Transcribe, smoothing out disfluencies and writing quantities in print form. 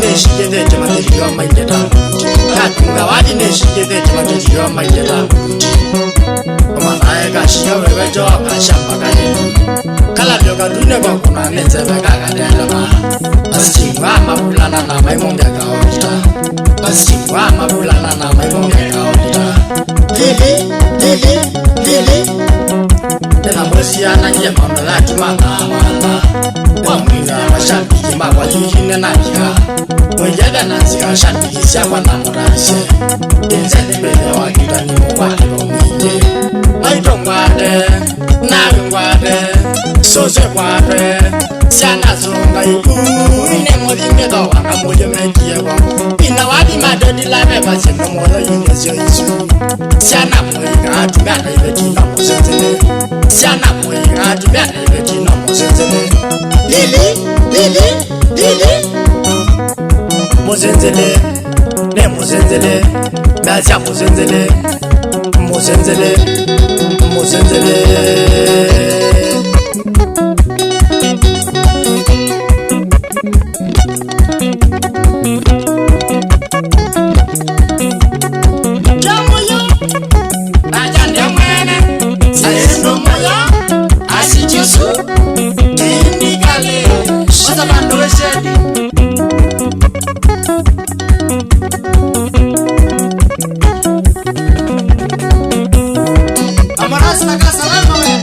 neshigede chamatejo maiteta katunga wadi neshigede chamatejo maiteta omanae kashiya wewejo kashamba kane kala byoga dune kwa kuna netsebe kakadelema basingwa mabulana na maimonge kaolita basingwa mabulana na maimonge kaolita lili tena mwesiana nye mamela tumana wamwinga washambiki makwa yihine na bika mwejeda nanzika shambiki siakwa na murashe inzeni bele wakita ni mwakilo mwinye maito mwade nawe mwade soze mwade siana zonga iku ine mwodingedo wanga mwode mrekiyewa ina wadi madodi labe basendo mwolo yunezyo isu siana mwinga tumana ibetina muzenzele siana mwinga tumana ibetina muzenzele Lili Muzenzele ne muzenzele Nazia muzenzele Muzenzele Jamoyo Ajande mwene Sayendo moyo Asijusu Indikale Wazabando weshedi Amarasi na kasalama we